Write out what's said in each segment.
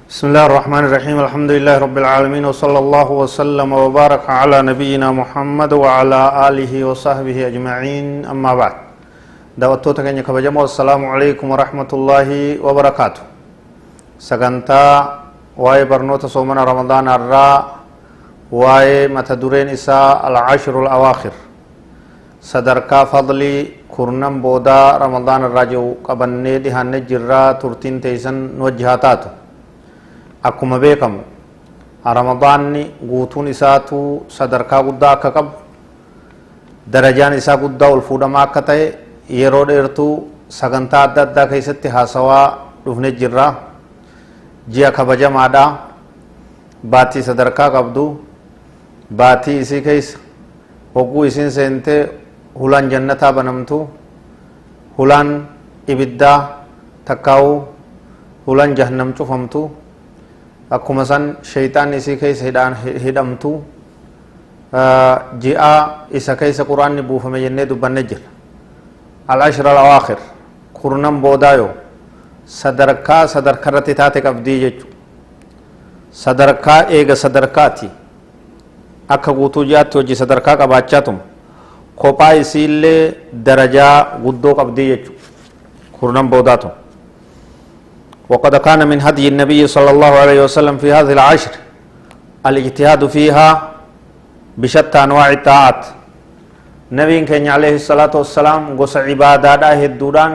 بسم الله الرحمن الرحيم الحمد لله رب العالمين وصلى الله وسلم وبارك على نبينا محمد وعلى آله وصحبه أجمعين أما بعد دعوتك أن يكبجموا السلام عليكم ورحمة الله وبركاته سقنتا واي برنوت صومنا رمضان الراء واي متدورين إساء العشر الأواخر صدركا فضلي كرنم بودا رمضان الراجو قبني دهان نجرا ترتين تيسن نوجهاتاتو akkuma beekamu ramadaanni guutuun isaatu sadarkaa guddaa akka qabu darajaan isaa guddaa ol fuudhamaa akka ta'e yeroo dheertuu sagantaa adda addaa keessatti haasawaa dhufne jirra ji'a kabajamaadha baatii sadarkaa qabdu baatii isii keessa hogguu isiin seente hulaan jannataa banamtu hulaan ibiddaa takkaa'u hulaan jahannam cufamtu akkuma san shaytaan isii keessa hidhamtu ji'a isa keessa quraanni buufame jennee dubbanne jira al-ashra al-awaakhir kurnan boodaayo sadarkaa irratti taate qabdii jechu sadarkaa eega sadarkaati akka guutuu ji'aatti hojii sadarkaa qabaachaatum kophaa isiillee darajaa guddoo qabdii jechu kurnan boodaatu وقد كان من هدي النبي صلى الله عليه وسلم في هذه العشر الاجتهاد فيها بشتى أنواع الطاعات نبي كان عليه الصلاة والسلام قص عبادات هدودان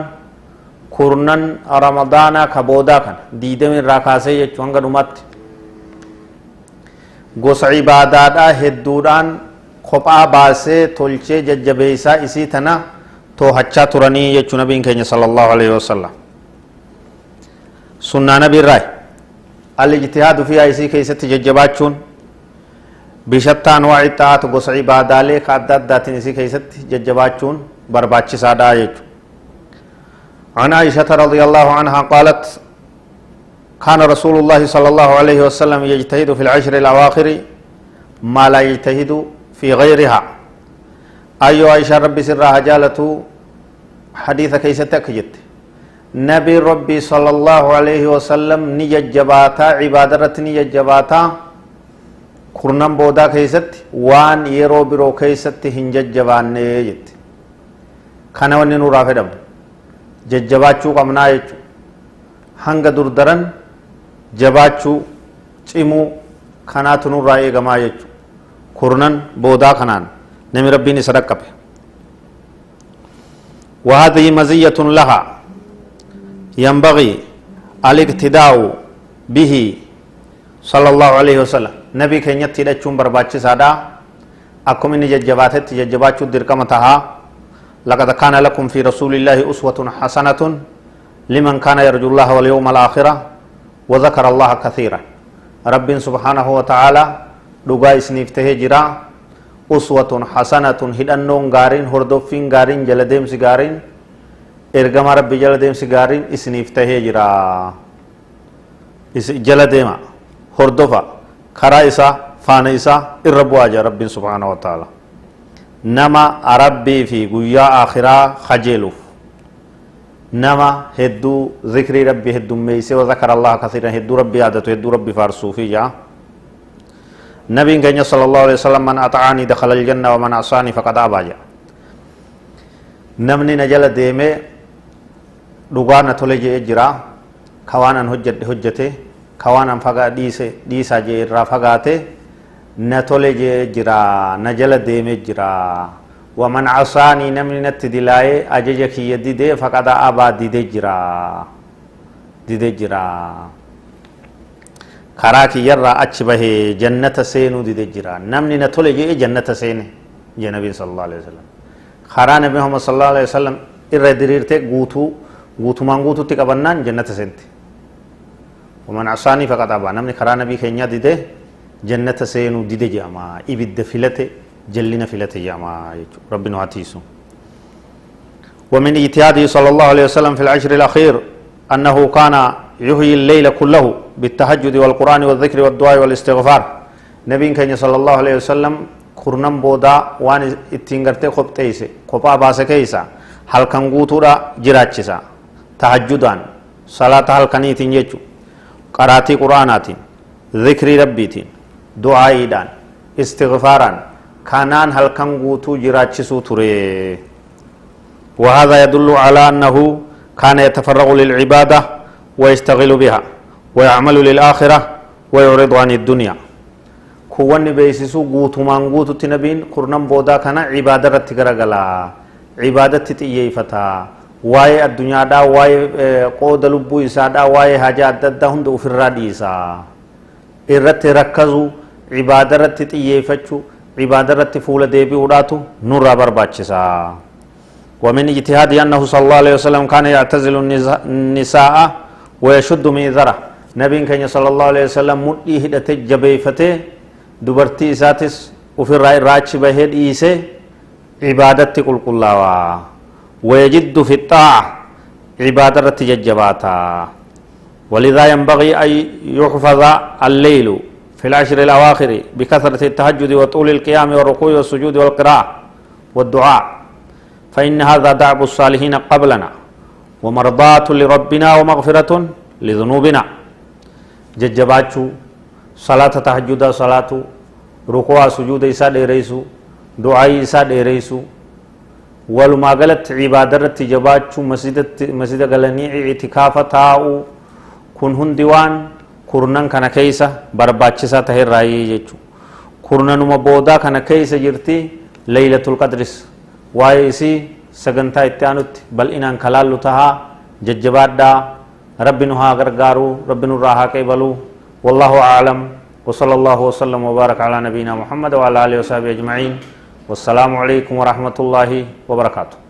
كورنن رمضان كبودا كان ديدم الراكاسي يجوانغ نمت قص عبادات هدودان خبا باسي تلچه ججبيسا اسي تنا تو حچا تراني يجو نبي كان صلى الله عليه وسلم سنة نبي الرأي الاجتهاد فيها يسي كيست ججباتشون بشتى أنواع الطاعات وقص عبادة لك عدد ذات يسي كيست ججباتشون برباتش سادا يجو عن عائشة رضي الله عنها قالت كان رسول الله صلى الله عليه وسلم يجتهد في العشر الأواخر ما لا يجتهد في غيرها أيها عائشة ربي سرها جالته حديث كيست أكجت نبي ربي صلى الله عليه وسلم نججباتا عبادرت نججباتا كرنم بودا كيست وان يرو برو كيست هنججبان نيجت كان وني نورا فدم ججباچو قمنا يچو هنگ دردرن جباچو چيمو كانات نورا يگما يچو كرنن بودا كنان نمي ربي ني صدق به وهذه مزية لها ينبغي الاقتداء به صلى الله عليه وسلم نبي كنيت تدچون برباچ سادا اكم ان ججباتت ججباچو درقمتها لقد كان لكم في رسول الله اسوة حسنة لمن كان يرجو الله واليوم الآخرة وذكر الله كثيرا رب سبحانه وتعالى دغا اسنيفته جرا اسوة حسنة هدنون غارين هردوفين غارين جلديم سيغارين ergama rabbi jala deemsi gaariin isiniif tahee jira jala deema hordofa karaa isaa faana isaa irra bu'aa jira rabbiin subhaanahu wa ta'ala nama rabbii fi guyyaa akhiraa kajeeluuf nama hedduu zikrii rabbii heddummeeysee wa zakara allaha kathiran hedduu rabbii yaadatu hedduu rabbii faarsuufi jaa nabiin keenya sallallahu alaihi wasallam man ata'aanii dakhala aljanna wa man asaanii faqad abaa jaa namni na jala deemee dhugaana tole jee jira kawaanan hojjete kawaanan fagaa dhiisaa jee irraa fagaate na tole jee jira na jala deeme jira waman casaanii namni natti dilaayee ajaja kiyya didee faqada abaa dide jira karaa kiyyarraa achi bahee jannata seenuu dide jira namni na tole jee jannata seene jee nabiin sallallahu alaihi wasallam karaa nabi muhammad sallallahu alaihi wasallam irra diriirte guutumaan guututti qabannaan jannata seente waman asaanii faqad abaa namni karaa nabii keenya dide jannata seenuu dide jedhama ibidda filate jallina filate jedhama jechuudha rabbi nu hatiisu ومن اجتهاده صلى الله عليه وسلم في العشر الأخير أنه كان يحيي الليل كله بالتهجد والقرآن والذكر والدعاء والاستغفار نبي كان صلى الله عليه وسلم كرنم بودا وان اتنغرتي خبتيسي خبا باسكيسا هل كان قوتورا جراتشسا tahajjudaan salaata halkaniitiin jechu قراتي قرآنات ذكر ربيت دعائدان استغفارا كانان هل كان قوتو جراتشسو تري وهذا يدل على أنه كان يتفرغ للعبادة ويشتغل بها ويعمل للآخرة ويعرض عن الدنيا كواني بيسيسو قوتو من قوتو تنبين قرنم بودا كان عبادة رتقرقلا عبادة تتئيفتا واي الدنيا دا واي قود لبو إسا دا واي حاجات دا هند أفراد إسا إرت ركزو عبادة تتئيفتشو عبادة فول ديبي وداتو نور برباچسا ومن اجتهاد أنه صلى الله عليه وسلم كان يعتزل النساء ويشد ميذره نبي كان صلى الله عليه وسلم مدي هدته جبيفته دبرتي ساتس وفي الرأي راج بهد إيسه عبادة كل كلاوا ويجد في الطاعة عبادة تججباتا ولذا ينبغي أن يحفظ الليل في العشر الأواخر بكثرة التهجد وطول القيام والركوع والسجود والقراءة والدعاء فإن هذا دعب الصالحين قبلنا ومرضاة لربنا ومغفرة لذنوبنا ججباتشو صلاة تهجد صلاة ركوع سجود إساء ديريسو دعاء إساء ديريسو ولما قالت عبادة جباتشو مسجد قلني اعتكافة تاؤ كن هندوان kurnan kana keessa barbaachisaa tahee raayii jechuudha. Kurnanuma boodaa kana keessa jirti Laylatul Qadris waa'ee isii sagantaa itti aanutti bal'inaan kalaallu tahaa jajjabaadhaa rabbi nu haa gargaaru rabbi nurraa haa qeebalu wallahu a'lam wa sallallahu wa sallam wa baraka ala nabiina Muhammad wa ala alihi wa sahbihi ajma'in wassalamu alaykum wa rahmatullahi wa barakatuh.